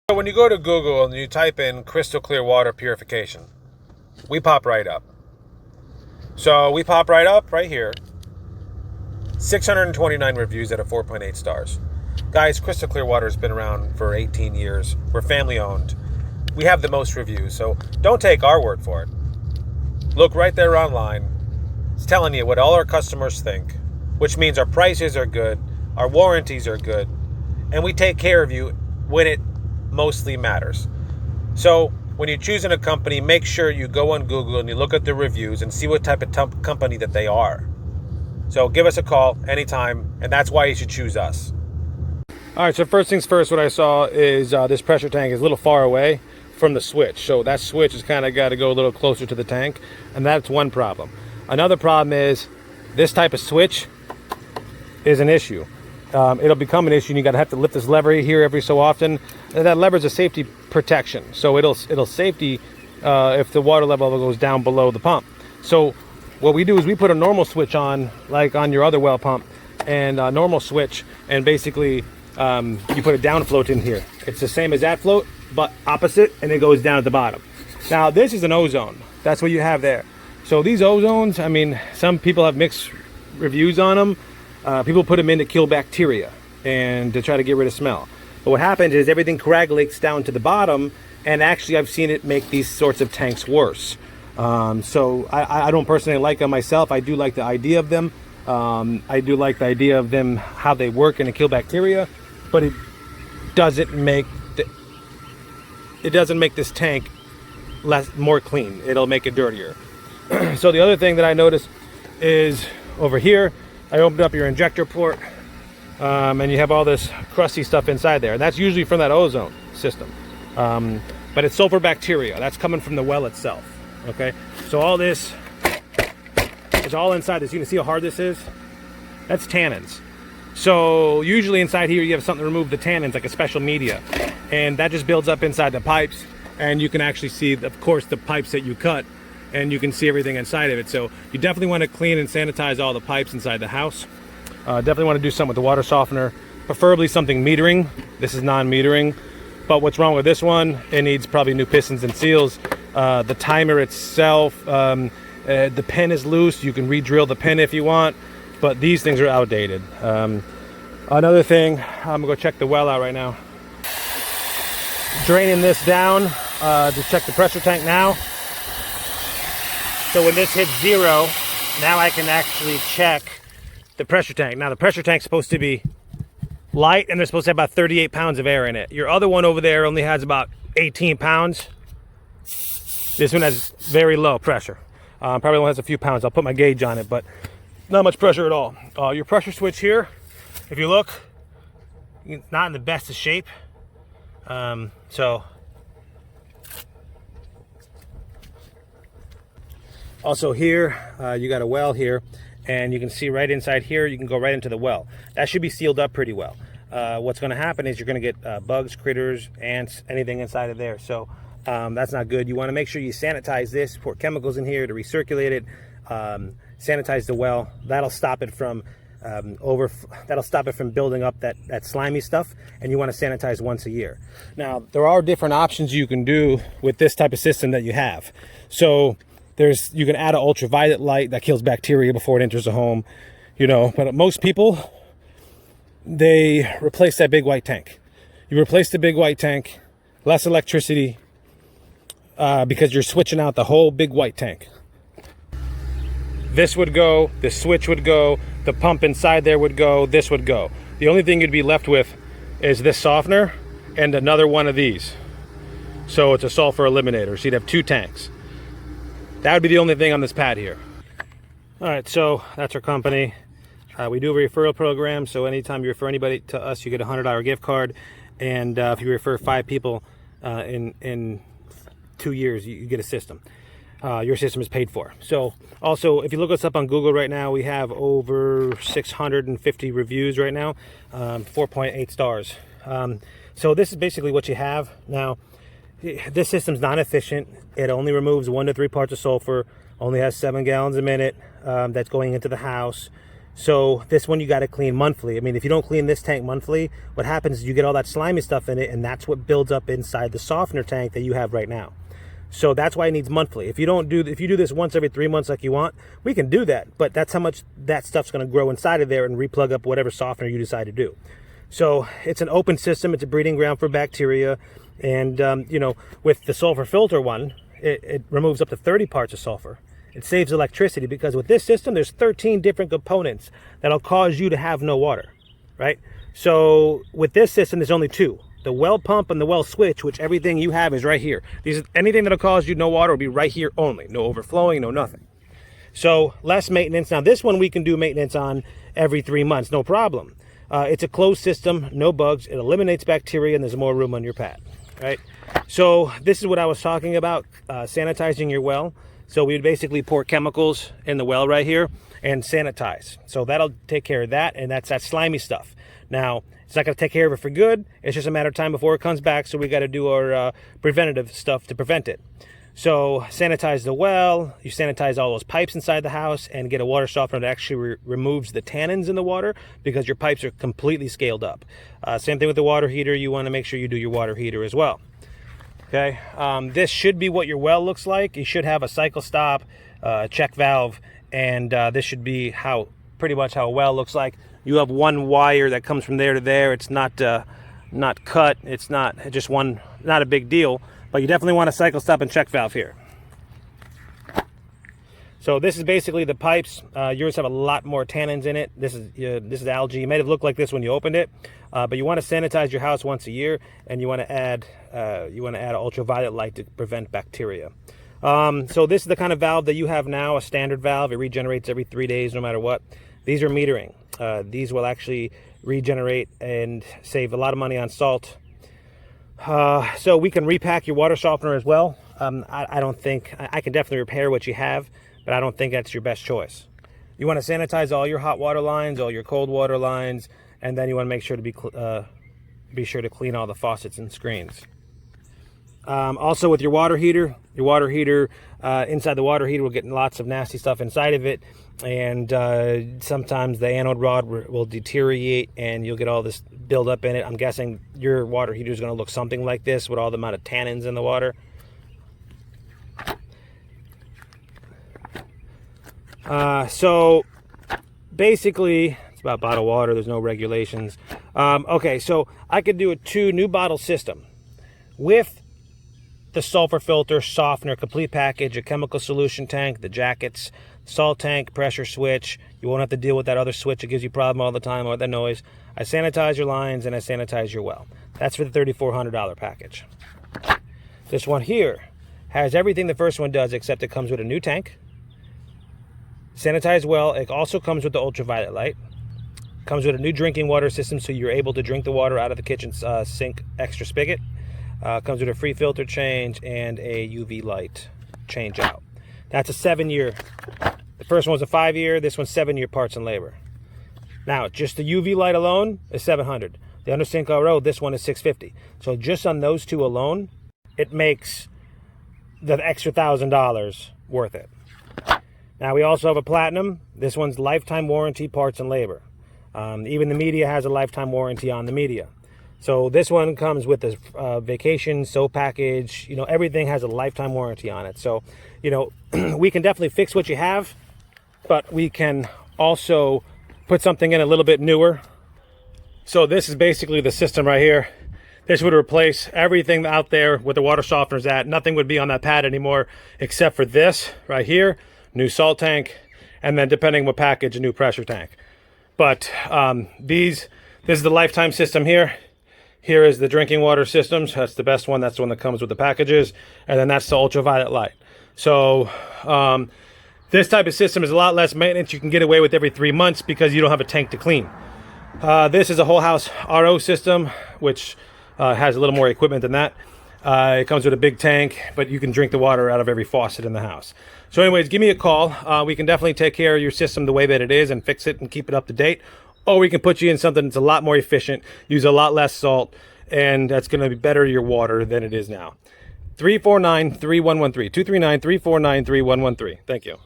So when you go to Google and you type in crystal clear water purification, we pop right up. So we pop right up right here. 629 reviews out of 4.8 stars. Guys, crystal clear water has been around for 18 years. We're family owned. We have the most reviews, so don't take our word for it. Look right there online. It's telling you what all our customers think, which means our prices are good, our warranties are good, and we take care of you when it mostly matters. So when you're choosing a company, make sure you go on Google and you look at the reviews and see what type of company that they are. So give us a call anytime, and that's why you should choose us. All right, so first things first, what I saw is this pressure tank is a little far away from the switch. So that switch has kind of got to go a little closer to the tank, and that's one problem. Another problem is this type of switch is an issue. It'll become an issue, and you got to have to lift this lever here every so often. And that lever is a safety protection, so it'll safety if the water level goes down below the pump. So what we do is we put a normal switch on, like on your other well pump, and a normal switch, and basically you put a down float in here. It's the same as that float, but opposite, and it goes down at the bottom. Now this is an ozone. That's what you have there. So these ozones, I mean, some people have mixed reviews on them. People put them in to kill bacteria and to try to get rid of smell. But what happens is everything coagulates down to the bottom, and actually I've seen it make these sorts of tanks worse. So I don't personally like them myself. I do like the idea of them. I do like the idea of them, how they work and to kill bacteria, but it doesn't make this tank more clean. It'll make it dirtier. So the other thing that I noticed is over here, I opened up your injector port, and you have all this crusty stuff inside there. And that's usually from that ozone system. But it's sulfur bacteria. That's coming from the well itself. Okay? So all this is all inside this. You can see how hard this is? That's tannins. So usually inside here you have something to remove the tannins, like a special media. And that just builds up inside the pipes. And you can actually see, of course, the pipes that you cut. And you can see everything inside of it. So you definitely want to clean and sanitize all the pipes inside the house. Definitely want to do something with the water softener, preferably something metering. This is non-metering, but what's wrong with this one? It needs probably new pistons and seals. The timer itself, the pin is loose. You can re-drill the pin if you want, but these things are outdated. Another thing, I'm gonna go check the well out right now. Draining this down to check the pressure tank now. So when this hits 0, now I can actually check the pressure tank. Now the pressure tank's supposed to be light, and they're supposed to have about 38 pounds of air in it. Your other one over there only has about 18 pounds. This one has very low pressure. Probably only has a few pounds. I'll put my gauge on it, but not much pressure at all. Your pressure switch here, if you look, it's not in the best of shape. Also here, you got a well here, and you can see right inside here, you can go right into the well. That should be sealed up pretty well. What's going to happen is you're going to get bugs, critters, ants, anything inside of there. So that's not good. You want to make sure you sanitize this, pour chemicals in here to recirculate it, sanitize the well. That'll stop it from building up that slimy stuff, and you want to sanitize once a year. Now, there are different options you can do with this type of system that you have. So you can add an ultraviolet light that kills bacteria before it enters the home, but most people, they replace that big white tank. You replace the big white tank, less electricity, because you're switching out the whole big white tank. This would go, the switch would go, the pump inside there would go, this would go. The only thing you'd be left with is this softener and another one of these. So it's a sulfur eliminator. So you'd have 2 tanks. That would be the only thing on this pad here. All right, so that's our company. We do a referral program, so anytime you refer anybody to us, you get a $100 gift card. And if you refer 5 people in 2 years, you get a system. Your system is paid for. So also, if you look us up on Google right now, we have over 650 reviews right now, 4.8 stars. So this is basically what you have. Now, this system's not efficient. It only removes 1 to 3 parts of sulfur, only has 7 gallons a minute that's going into the house. So this one you got to clean monthly. I mean, if you don't clean this tank monthly, what happens is you get all that slimy stuff in it, and that's what builds up inside the softener tank that you have right now. So that's why it needs monthly. If you do this once every 3 months like you want, we can do that. But that's how much that stuff's going to grow inside of there and replug up whatever softener you decide to do. So it's an open system. It's a breeding ground for bacteria. And, you know, with the sulfur filter one, it removes up to 30 parts of sulfur. It saves electricity because with this system, there's 13 different components that'll cause you to have no water, right? So with this system, there's only 2. The well pump and the well switch, which everything you have is right here. Anything that'll cause you no water will be right here only. No overflowing, no nothing. So less maintenance. Now this one we can do maintenance on every 3 months, no problem. It's a closed system, no bugs. It eliminates bacteria and there's more room on your pad, right? So this is what I was talking about, sanitizing your well. So we would basically pour chemicals in the well right here and sanitize. So that'll take care of that, and that's that slimy stuff. Now, it's not going to take care of it for good. It's just a matter of time before it comes back, so we got to do our preventative stuff to prevent it. So sanitize the well, you sanitize all those pipes inside the house, and get a water softener that actually removes the tannins in the water because your pipes are completely scaled up. Same thing with the water heater. You want to make sure you do your water heater as well. Okay, this should be what your well looks like. You should have a cycle stop, check valve, and this should be pretty much how a well looks like. You have one wire that comes from there to there. It's not cut. It's not just one. Not a big deal, but you definitely want a cycle stop and check valve here. So this is basically the pipes. Yours have a lot more tannins in it. This is algae. It may have looked like this when you opened it, but you want to sanitize your house once a year, and you want to add ultraviolet light to prevent bacteria. So this is the kind of valve that you have now, a standard valve. It regenerates every 3 days, no matter what. These are metering. These will actually regenerate and save a lot of money on salt. So we can repack your water softener as well. I don't think I can definitely repair what you have, but I don't think that's your best choice. You want to sanitize all your hot water lines, all your cold water lines, and then you want to make sure to be sure to clean all the faucets and screens. Also with your water heater, inside the water heater will get lots of nasty stuff inside of it, and sometimes the anode rod will deteriorate and you'll get all this build up in it. I'm guessing your water heater is going to look something like this with all the amount of tannins in the water. So basically it's about bottled water. There's no regulations. Okay, so I could do a 2 new bottle system with the sulfur filter, softener, complete package, a chemical solution tank, the jackets, salt tank, pressure switch. You won't have to deal with that other switch that gives you problem all the time or that noise. I sanitize your lines and I sanitize your well. That's for the $3,400 package. This one here has everything the first one does, except it comes with a new tank, sanitized well. It also comes with the ultraviolet light. Comes with a new drinking water system, so you're able to drink the water out of the kitchen sink extra spigot. Comes with a free filter change and a UV light change out. That's a 7-year. The first one's a 5-year. This one's 7-year parts and labor. Now, just the UV light alone is $700. The under sink RO, this one is $650. So just on those 2 alone, it makes the extra $1,000 worth it. Now we also have a platinum. This one's lifetime warranty, parts and labor. Even the media has a lifetime warranty on the media. So this one comes with a vacation soap package. You know, everything has a lifetime warranty on it. So, you know, we can definitely fix what you have, but we can also put something in a little bit newer. So this is basically the system right here. This would replace everything out there with the water softeners at. Nothing would be on that pad anymore except for this right here, new salt tank, and then depending what package, a new pressure tank. But this is the lifetime system here. Here is the drinking water systems. That's the best one. That's the one that comes with the packages. And then that's the ultraviolet light. So this type of system is a lot less maintenance. You can get away with every 3 months because you don't have a tank to clean. This is a whole house RO system, which has a little more equipment than that. It comes with a big tank, but you can drink the water out of every faucet in the house. So anyways, give me a call. We can definitely take care of your system the way that it is and fix it and keep it up to date. Or we can put you in something that's a lot more efficient, use a lot less salt, and that's going to be better your water than it is now. 349-3113. 239-349-3113. Thank you.